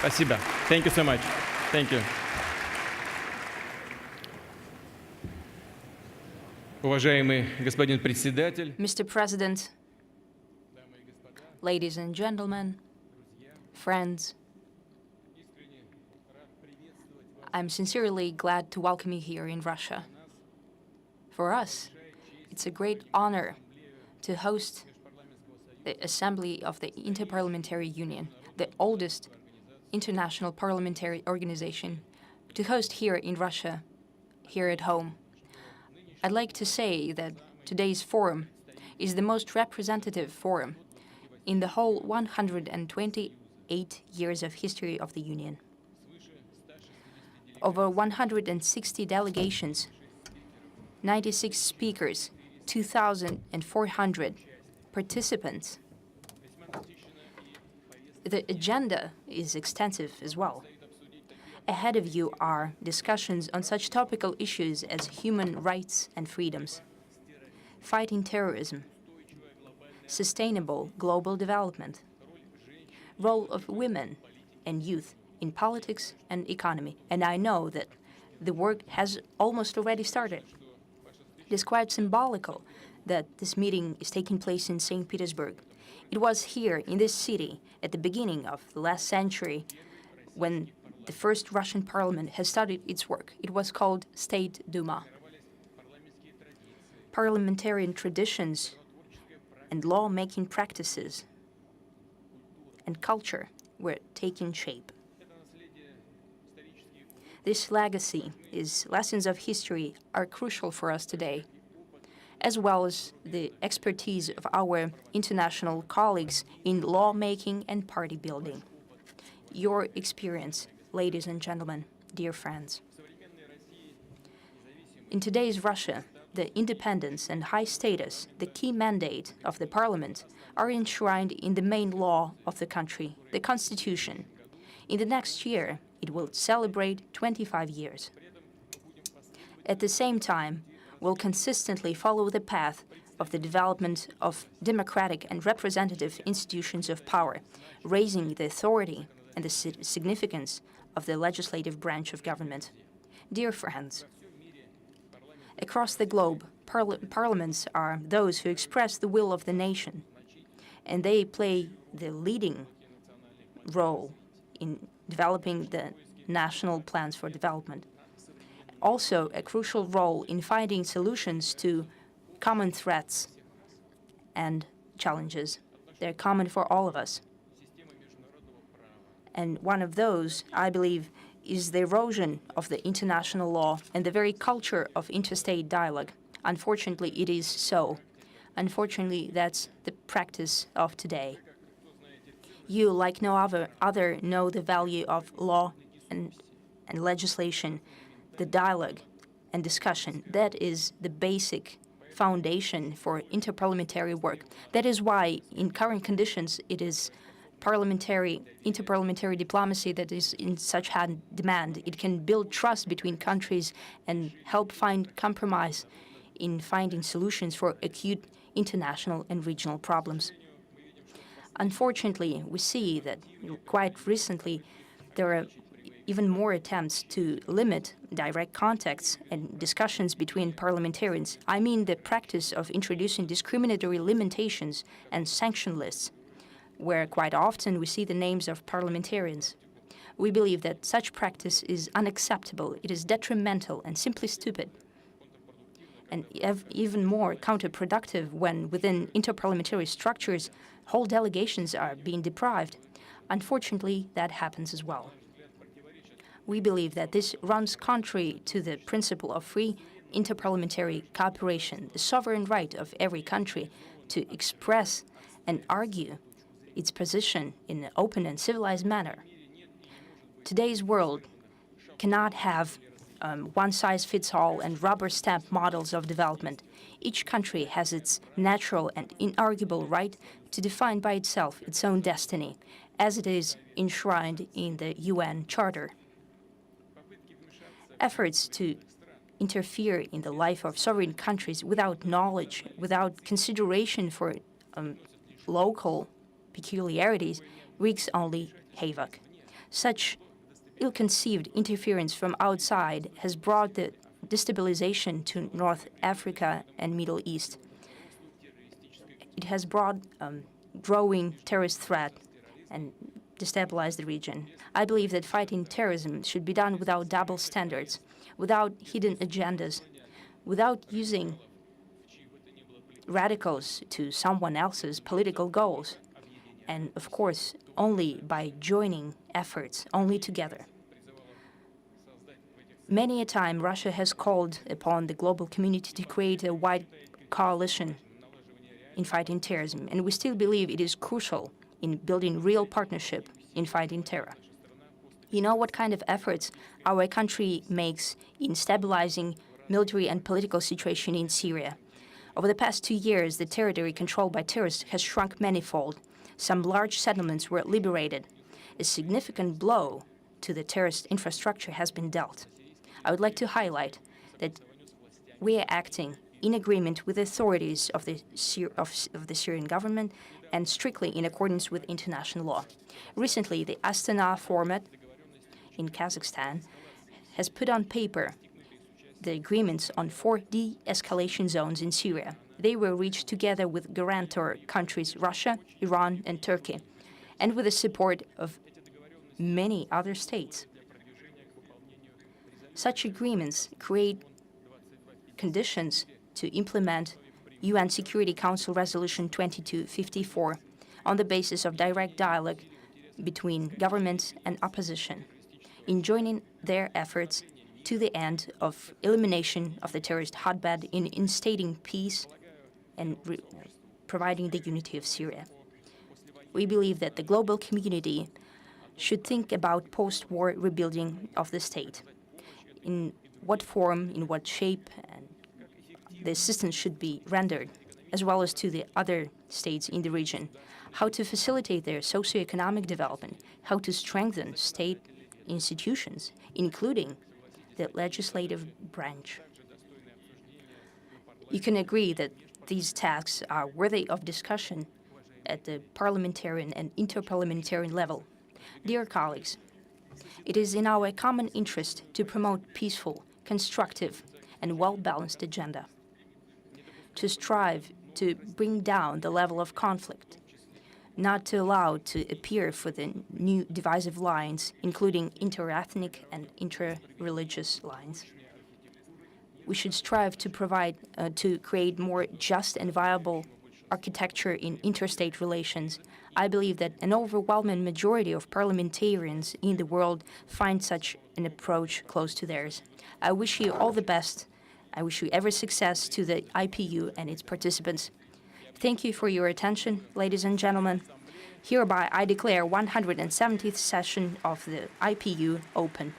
Спасибо. Thank you so much. Thank you. Уважаемый господин председатель, Mr. President, ladies and gentlemen, friends, I'm sincerely glad to welcome you here in Russia. For us, it's a great honor to host the Assembly of the Inter-Parliamentary Union, the oldest international parliamentary organization, to host here in Russia, here at home. I'd like to say that today's forum is the most representative forum in the whole 128 years of history of the Union. Over 160 delegations, 96 speakers, 2,400 participants. The agenda is extensive as well. Ahead of you are discussions on such topical issues as human rights and freedoms, fighting terrorism, sustainable global development, role of women and youth in politics and economy. And I know that the work has almost already started. It is quite symbolical that this meeting is taking place in St. Petersburg. It was here in this city at the beginning of the last century when the first Russian parliament has started its work. It was called State Duma. Parliamentarian traditions and law-making practices and culture were taking shape. This legacy, these lessons of history, are crucial for us today, as well as the expertise of our international colleagues in lawmaking and party building. Your experience, ladies and gentlemen, dear friends. In today's Russia, the independence and high status, the key mandate of the parliament, are enshrined in the main law of the country, the Constitution. In the next year, it will celebrate 25 years. At the same time, we'll consistently follow the path of the development of democratic and representative institutions of power, raising the authority and the significance of the legislative branch of government. Dear friends, across the globe, parliaments are those who express the will of the nation, and they play the leading role in developing the national plans for development. Also, a crucial role in finding solutions to common threats and challenges. They're common for all of us. And one of those, I believe, is the erosion of the international law and the very culture of interstate dialogue. Unfortunately, it is so. Unfortunately, that's the practice of today. You, like no other, know the value of law and legislation, the dialogue and discussion. That is the basic foundation for interparliamentary work. That is why, in current conditions, it is interparliamentary diplomacy that is in such high demand. It can build trust between countries and help find compromise in finding solutions for acute international and regional problems. Unfortunately, we see that quite recently there are even more attempts to limit direct contacts and discussions between parliamentarians. I mean the practice of introducing discriminatory limitations and sanction lists, where quite often we see the names of parliamentarians. We believe that such practice is unacceptable, it is detrimental and simply stupid, and even more counterproductive when within interparliamentary structures whole delegations are being deprived. Unfortunately, that happens as well. We believe that this runs contrary to the principle of free interparliamentary cooperation, the sovereign right of every country to express and argue its position in an open and civilized manner. Today's world cannot have one-size-fits-all and rubber-stamp models of development. Each country has its natural and inarguable right to define by itself its own destiny, as it is enshrined in the UN Charter. Efforts to interfere in the life of sovereign countries without knowledge, without consideration for local peculiarities, wreaks only havoc. Such ill-conceived interference from outside has brought the destabilization to North Africa and Middle East. It has brought growing terrorist threat and destabilized the region. I believe that fighting terrorism should be done without double standards, without hidden agendas, without using radicals to someone else's political goals, and of course, only by joining efforts, only together. Many a time, Russia has called upon the global community to create a wide coalition in fighting terrorism, and we still believe it is crucial in building real partnership in fighting terror. You know what kind of efforts our country makes in stabilizing military and political situation in Syria. Over the past 2 years, the territory controlled by terrorists has shrunk manifold. Some large settlements were liberated. A significant blow to the terrorist infrastructure has been dealt. I would like to highlight that we are acting in agreement with the authorities of the Syrian government and strictly in accordance with international law. Recently, the Astana format in Kazakhstan has put on paper the agreements on 4 de-escalation zones in Syria. They were reached together with guarantor countries Russia, Iran, and Turkey, and with the support of many other states. Such agreements create conditions to implement UN Security Council Resolution 2254 on the basis of direct dialogue between government and opposition, in joining their efforts to the end of elimination of the terrorist hotbed, in instating peace and providing the unity of Syria. We believe that the global community should think about post-war rebuilding of the state. In what form, in what shape, and the assistance should be rendered, as well as to the other states in the region, how to facilitate their socioeconomic development, how to strengthen state institutions, including the legislative branch. You can agree that these tasks are worthy of discussion at the parliamentarian and inter-parliamentarian level. Dear colleagues, it is in our common interest to promote peaceful, constructive, and well-balanced agenda, to strive to bring down the level of conflict, not to allow to appear for the new divisive lines, including inter-ethnic and inter-religious lines. We should strive to create more just and viable architecture in interstate relations. I believe that an overwhelming majority of parliamentarians in the world find such an approach close to theirs. I wish you all the best. I wish you every success to the IPU and its participants. Thank you for your attention, ladies and gentlemen. Hereby, I declare 170th session of the IPU open.